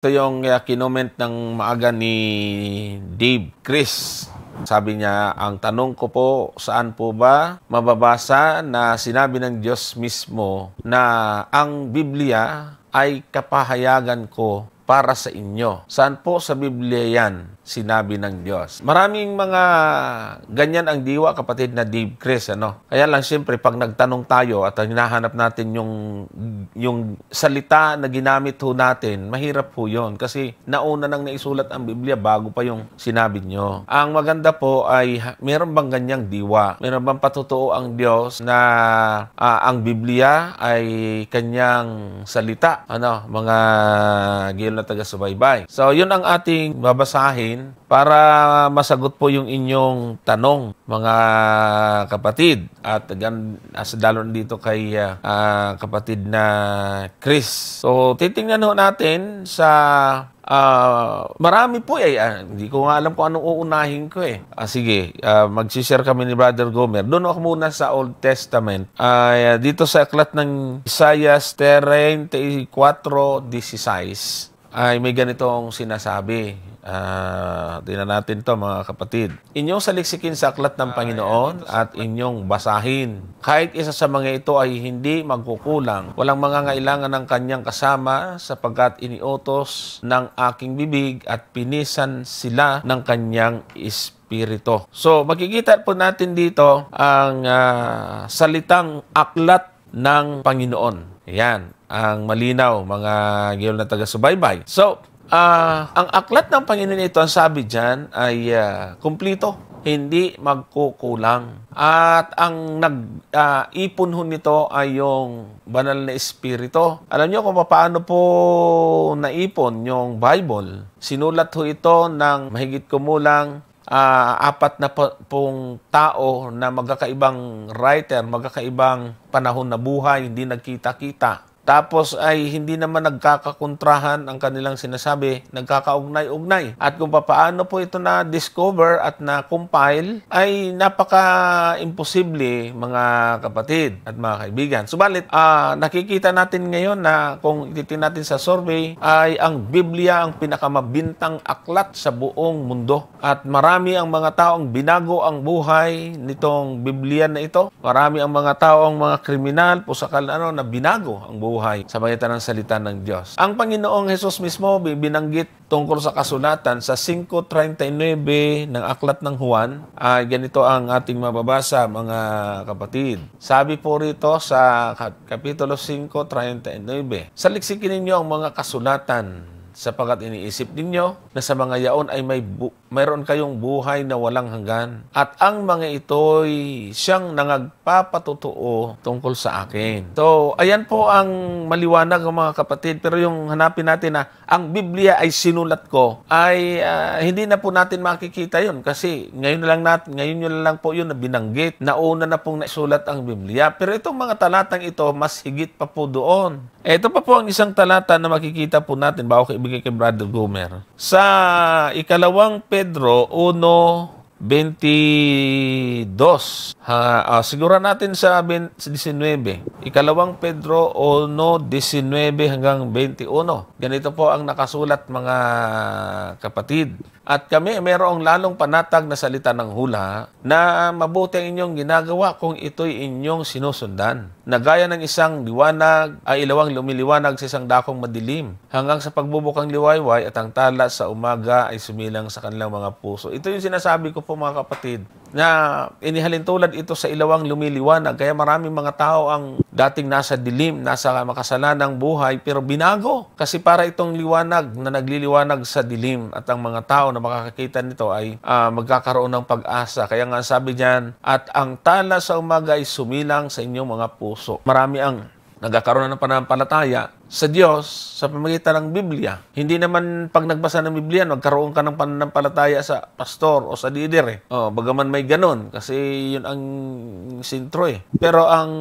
Ito yung kinoment ng maaga ni Dave Chris. Sabi niya, ang tanong ko po, saan po ba mababasa na sinabi ng Diyos mismo na ang Biblia ay kapahayagan ko para sa inyo? Saan po sa Biblia yan sinabi ng Diyos? Maraming mga ganyan ang diwa, kapatid na Dave Chris, ano? Kaya lang, siyempre, pag nagtanong tayo at hinahanap natin yung salita na ginamit ho natin, mahirap po yun. Kasi nauna nang naisulat ang Biblia bago pa yung sinabi nyo. Ang maganda po ay, meron bang ganyang diwa? Meron bang patutuo ang Diyos na ang Biblia ay kanyang salita? Ano, mga gil na taga-subaybay. So, yun ang ating babasahin para masagot po yung inyong tanong, mga kapatid. At dalon dito kay kapatid na Chris. So, titingnan ho natin sa marami po hindi ko nga alam kung anong uunahin ko sige, magsishare kami ni Brother Gomer. Doon ako muna sa Old Testament. Dito sa aklat ng Isaiah 34:16 ay may ganitong sinasabi. Tingnan natin to, mga kapatid. Inyong saliksikin sa aklat ng Panginoon at inyong basahin. Kahit isa sa mga ito ay hindi magkukulang. Walang mangangailangan ng kanyang kasama sapagkat iniutos ng aking bibig at pinisan sila ng kanyang espiritu. So, makikita po natin dito ang salitang aklat ng Panginoon. Yan ang malinaw, mga gil na taga-subaybay. So, ang aklat ng Panginoon ito, ang sabi dyan, ay kumplito, hindi magkukulang. At ang nag-ipon ho nito ay yung banal na espiritu. Alam niyo kung paano po naipon yung Bible? Sinulat ho ito ng mahigit kumulang 4 na pong tao na magkakaibang writer, magkakaibang panahon na buhay, hindi nagkita-kita. Tapos ay hindi naman nagkakakontrahan ang kanilang sinasabi, nagkakaugnay-ugnay. At kung paano po ito na-discover at na-compile, ay napaka-imposible, mga kapatid at mga kaibigan. Subalit, nakikita natin ngayon na kung ititin natin sa survey, ay ang Biblia ang pinakamabintang aklat sa buong mundo. At marami ang mga taong binago ang buhay nitong Biblia na ito. Marami ang mga taong mga kriminal, pusakal na binago ang buhay sa magitan ng salita ng Diyos. Ang Panginoong Hesus mismo binanggit tungkol sa kasulatan sa 5:39 ng aklat ng Juan. Ganito ang ating mababasa, mga kapatid. Sabi po rito sa Kapitulo 5:39, saliksikin ninyo ang mga kasulatan sapagkat iniisip ninyo na sa mga yaon ay mayroon kayong buhay na walang hanggan. At ang mga ito'y siyang nangagpapatutuo tungkol sa akin. So, ayan po ang maliwanag, mga kapatid. Pero yung hanapin natin na ang Biblia ay sinulat ko, ay hindi na po natin makikita yun. Kasi ngayon nyo lang po yun na binanggit. Nauna na pong naisulat ang Biblia. Pero itong mga talatang ito, mas higit pa po doon. Ito pa po ang isang talata na makikita po natin. Bago ko ibigay kay Brother Gomer. Sa ikalawang Pedro 1:22. Siguro natin sa 19. Ikalawang Pedro 1:19 hanggang 21. Ganito po ang nakasulat, mga kapatid. At kami mayroong lalong panatag na salita ng hula na mabuti ang inyong ginagawa kung ito'y inyong sinusundan. Na gaya ng isang liwanag ay ilawang lumiliwanag sa isang dakong madilim hanggang sa pagbubukang liwayway at ang tala sa umaga ay sumilang sa kanilang mga puso. Ito yung sinasabi ko po, mga kapatid, na inihalin tulad ito sa ilawang lumiliwanag. Kaya maraming mga tao ang dating nasa dilim, nasa makasalanang buhay, pero binago. Kasi para itong liwanag na nagliliwanag sa dilim at ang mga tao na makakakita nito ay magkakaroon ng pag-asa. Kaya nga sabi diyan, at ang tala sa umaga ay sumilang sa inyong mga puso. Marami ang nagkakaroon ng pananampalataya sa Diyos sa pamamagitan ng Biblia. Hindi naman pag nagbasa ng Biblia, nagkaroon ka ng pananampalataya sa pastor o sa leader. Bagaman may ganun, kasi yun ang sintro Pero ang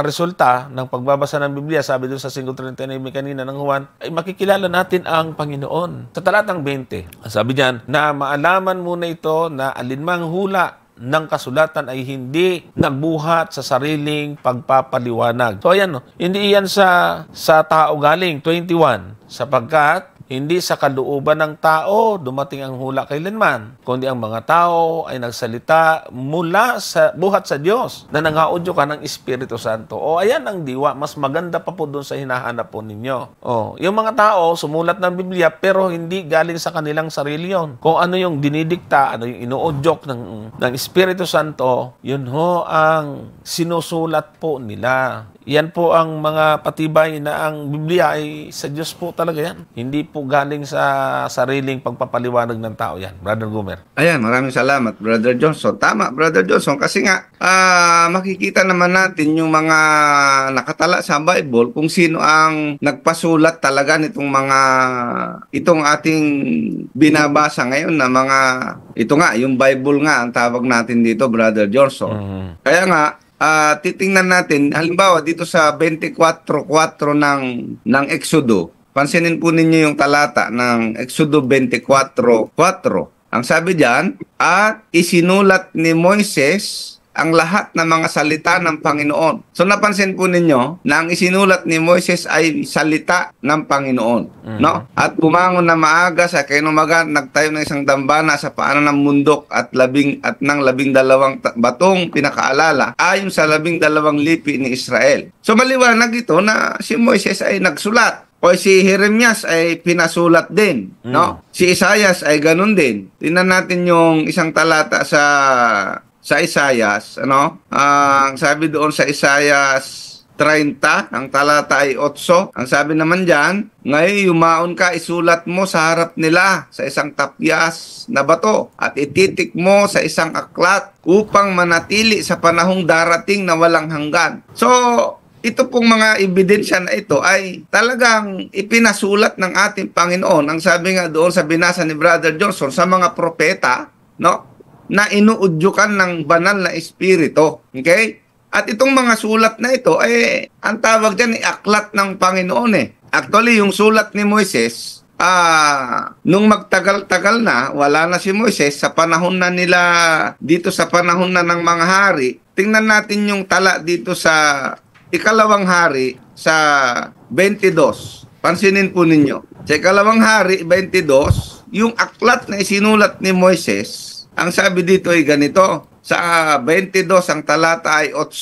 resulta ng pagbabasa ng Biblia, sabi doon sa 5:39 kanina ng Juan, ay makikilala natin ang Panginoon. Sa talatang 20, sabi diyan, na maalaman muna ito na alinmang hula ng kasulatan ay hindi nagbuhat sa sariling pagpapaliwanag. So ayan, hindi yan sa tao galing. 21, sapagkat Hindi sa kalooban ng tao dumating ang hula kailanman, kundi ang mga tao ay nagsalita mula sa buhat sa Diyos na nangaudyo ka ng Espiritu Santo. O ayan ang diwa, mas maganda pa po doon sa hinahanap po ninyo. O, yung mga tao sumulat ng Biblia pero hindi galing sa kanilang sarili yon. Kung ano yung dinidikta, ano yung inuudyok ng Espiritu Santo, yun ho ang sinusulat po nila. Yan po ang mga patibay na ang Biblia ay sa Diyos po talaga yan. Hindi po galing sa sariling pagpapaliwanag ng tao yan. Brother Gumer. Ayan, maraming salamat, Brother Johnson. Tama, Brother Johnson, kasi nga, makikita naman natin yung mga nakatala sa Bible kung sino ang nagpasulat talaga itong ating binabasa ngayon na ito nga, yung Bible nga ang tawag natin dito, Brother Johnson. Kaya nga, titingnan natin, halimbawa dito sa 24:4 ng Exodo, pansinin po ninyo yung talata ng Exodo 24:4. Ang sabi diyan, at isinulat ni Moises ang lahat ng mga salita ng Panginoon. So napansin po ninyo na ang isinulat ni Moises ay salita ng Panginoon, no? At bumangon na maaga sa kinumaga, nagtayo ng isang dambana sa paanan ng mundok at ng 12 batong pinakaalala ayon sa 12 lipi ni Israel. So maliwanag ito na si Moises ay nagsulat. O si Jeremias ay pinasulat din, no? Si Isaias ay ganun din. Tingnan natin yung isang talata sa Isaias, ano? Ang sabi doon sa Isaias 30, ang talata ay 8. Ang sabi naman diyan, ngayon yumaon ka, isulat mo sa harap nila sa isang tapyas na bato at ititik mo sa isang aklat upang manatili sa panahong darating na walang hanggan. So, ito pong mga ebidensya na ito ay talagang ipinasulat ng ating Panginoon. Ang sabi nga doon sa binasa ni Brother Johnson sa mga propeta, no? Na inuudyukan ng banal na espiritu. Okay? At itong mga sulat na ito, ang tawag dyan ay aklat ng Panginoon eh. Actually, yung sulat ni Moises, nung magtagal-tagal na, wala na si Moises, sa panahon na nila, dito sa panahon na ng mga hari, tingnan natin yung tala dito sa Ikalawang Hari sa 22. Pansinin po ninyo. Sa Ikalawang Hari 22, yung aklat na isinulat ni Moises, ang sabi dito ay ganito. Sa 22, ang talata ay 8.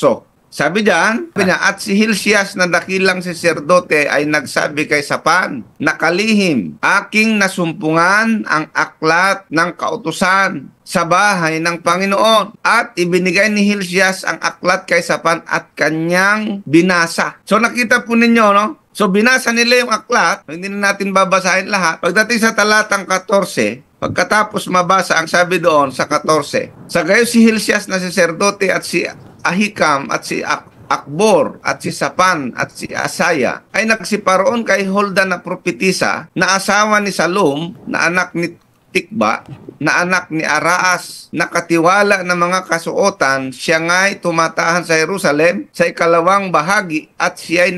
Sabi diyan, at si Hilcias na dakilang saserdote ay nagsabi kay Shaphan, nakalihim, aking nasumpungan ang aklat ng kautusan sa bahay ng Panginoon. At ibinigay ni Hilcias ang aklat kay Shaphan at kanyang binasa. So nakita po ninyo, no? So binasa nila yung aklat, hindi na natin babasahin lahat. Pagdating sa talatang 14, pagkatapos mabasa, ang sabi doon sa 14, sa gayo si Hilcias na saserdote at si Ahikam at si Akbor at si Shaphan at si Asaya ay nagsiparoon kay Hulda na propetisa na asawa ni Salum na anak ni Tikba na anak ni Araas na katiwala ng mga kasuotan. Siya nga'y tumatahan sa Jerusalem sa ikalawang bahagi at siya'y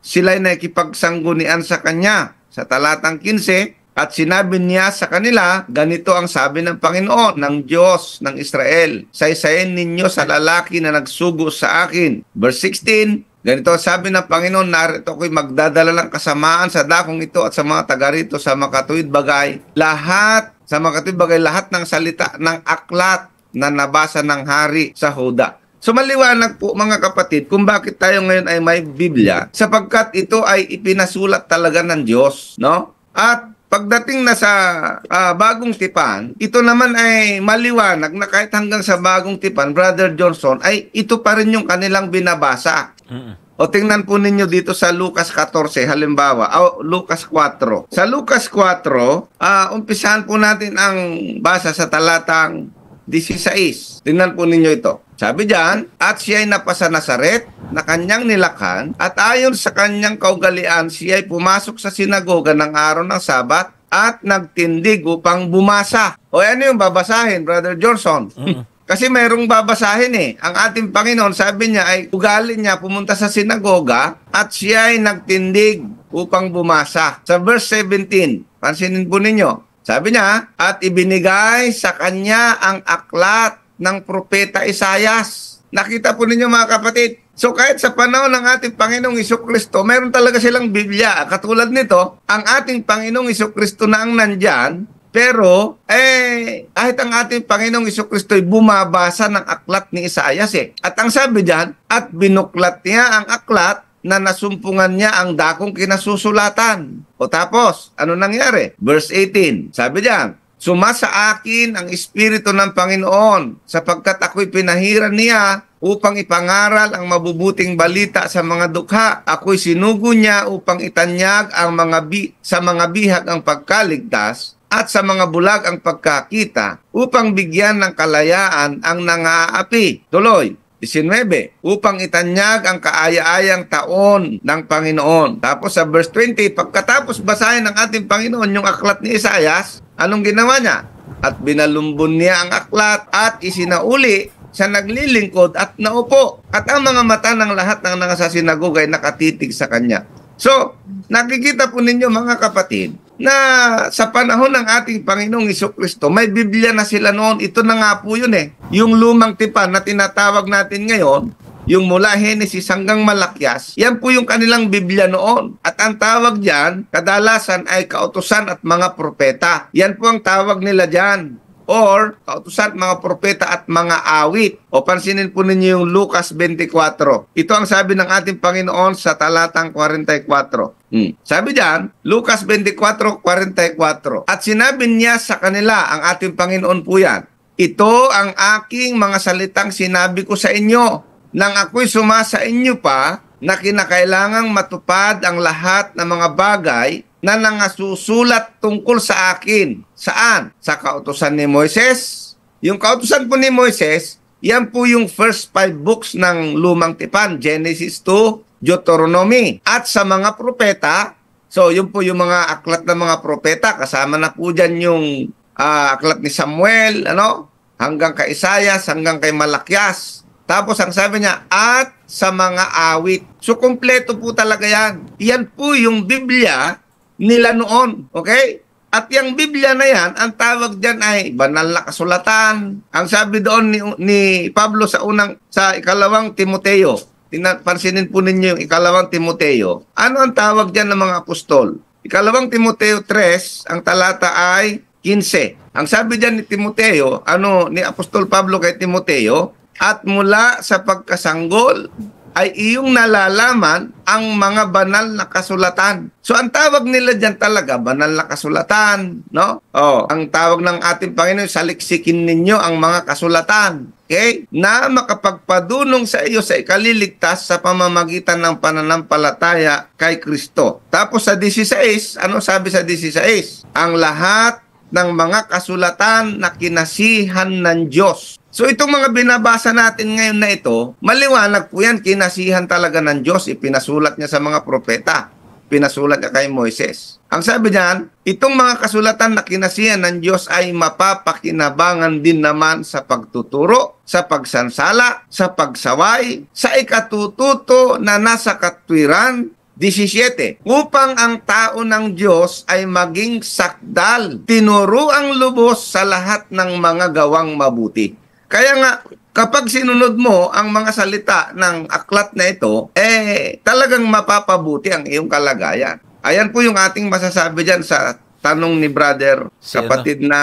sila'y nakikipagsangunian sa kanya. Sa talatang 15, at sinabi niya sa kanila, ganito ang sabi ng Panginoon, ng Diyos ng Israel, saysayin ninyo sa lalaki na nagsugo sa akin. Verse 16, ganito sabi ng Panginoon, narito ako'y magdadala ng kasamaan sa dakong ito at sa mga taga rito sa makatuwid bagay. Lahat ng salita ng aklat na nabasa ng hari sa Huda. So maliwanag po mga kapatid kung bakit tayo ngayon ay may Biblia, sapagkat ito ay ipinasulat talaga ng Diyos, no? At pagdating na sa Bagong Tipan, ito naman ay maliwanag na kahit hanggang sa Bagong Tipan, Brother Johnson, ay ito pa rin yung kanilang binabasa. O tingnan po ninyo dito sa Lucas 14, halimbawa, o Lucas 4. Sa Lucas 4, umpisahan po natin ang basa sa talatang 16. Tingnan po ninyo ito. Sabi diyan, at siya ay napasa Nazaret na kanyang nilakhan at ayon sa kanyang kaugalian siya ay pumasok sa sinagoga ng araw ng Sabat at nagtindig upang bumasa. O ano yung babasahin, Brother Johnson? Kasi mayroong babasahin eh. Ang ating Panginoon, sabi niya ay ugali niya pumunta sa sinagoga at siya ay nagtindig upang bumasa. Sa verse 17, pansinin po ninyo. Sabi niya, at ibinigay sa kanya ang aklat ng propeta Isaias. Nakita po ninyo mga kapatid, So kahit sa panahon ng ating Panginoong Hesukristo, meron talaga silang Biblia. Katulad nito, ang ating Panginoong Hesukristo na ang nandyan, pero kahit ang ating Panginoong Hesukristo ay bumabasa ng aklat ni Isaias At ang sabi diyan, at binuklat niya ang aklat na nasumpungan niya ang dakong kinasusulatan. O tapos, ano nangyari? Verse 18, sabi diyan, sumasa akin ang Espiritu ng Panginoon sapagkat ako'y pinahiran niya upang ipangaral ang mabubuting balita sa mga dukha. Ako'y sinugo niya upang itanyag ang sa mga bihag ang pagkaligtas at sa mga bulag ang pagkakita upang bigyan ng kalayaan ang nangaapi. Tuloy. 19, upang itanyag ang kaaya-ayang taon ng Panginoon. Tapos sa verse 20, pagkatapos basahin ng ating Panginoon yung aklat ni Isaias, anong ginawa niya? At binalumbon niya ang aklat at isinauli sa naglilingkod at naupo. At ang mga mata ng lahat ng nasa sinagoga ay nakatitig sa kanya. So, nakikita po ninyo mga kapatid, na sa panahon ng ating Panginoong Hesukristo, may Biblia na sila noon. Ito na nga po yun Yung lumang tipan na tinatawag natin ngayon, yung mula Henesis hanggang Malakyas, yan po yung kanilang Biblia noon. At ang tawag dyan, kadalasan ay kautusan at mga propeta. Yan po ang tawag nila dyan. Or kautusan, mga propeta at mga awit. O pansinin po ninyo yung Lucas 24. Ito ang sabi ng ating Panginoon sa talatang 44. Sabi diyan, Lucas 24:44. At sinabi niya sa kanila, ang ating Panginoon po yan, ito ang aking mga salitang sinabi ko sa inyo, nang ako'y sumasa inyo pa, na kinakailangang matupad ang lahat ng mga bagay na nangasusulat tungkol sa akin. Saan? Sa kautusan ni Moises. Yung kautusan po ni Moises, yan po yung first 5 books ng Lumang Tipan, Genesis to Deuteronomy. At sa mga propeta, so yun po yung mga aklat ng mga propeta, kasama na po dyan yung aklat ni Samuel, hanggang kay Isaias, hanggang kay Malakyas. Tapos ang sabi niya, at sa mga awit. So kumpleto po talaga yan. Yan po yung Biblia nila noon. Okay? At yung Biblia na yan, ang tawag dyan ay banal na kasulatan. Ang sabi doon ni Pablo sa ikalawang Timoteo, pansinin po ninyo yung ikalawang Timoteo. Ano ang tawag dyan ng mga apostol? Ikalawang Timoteo 3, ang talata ay 15. Ang sabi dyan ni Timoteo, ni Apostol Pablo kay Timoteo, at mula sa pagkasanggol ay iyong nalalaman ang mga banal na kasulatan. So ang tawag nila dyan talaga, banal na kasulatan, no? Ang tawag ng ating Panginoon, saliksikin ninyo ang mga kasulatan. Okay? Na makapagpadunong sa iyo sa ikaliligtas sa pamamagitan ng pananampalataya kay Kristo. Tapos sa 16, ano sabi sa 16? Ang lahat ng mga kasulatan na kinasihan ng Diyos. So itong mga binabasa natin ngayon na ito, maliwanag po yan, kinasihan talaga ng Diyos. Ipinasulat niya sa mga propeta. Pinasulat niya kay Moises. Ang sabi niyan, itong mga kasulatan na kinasihan ng Diyos ay mapapakinabangan din naman sa pagtuturo, sa pagsansala, sa pagsaway, sa ikatututo na nasa katwiran. 17. Upang ang tao ng Diyos ay maging sakdal, tinuro ang lubos sa lahat ng mga gawang mabuti. Kaya nga, kapag sinunod mo ang mga salita ng aklat na ito, talagang mapapabuti ang iyong kalagayan. Ayan po yung ating masasabi dyan sa tanong ni brother, kapatid na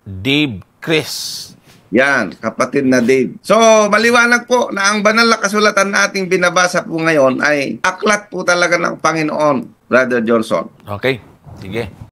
Dave Chris. Yan, kapatid na Dave. So, maliwanag po na ang banal na kasulatan na ating binabasa po ngayon ay aklat po talaga ng Panginoon, Brother Johnson. Okay, sige.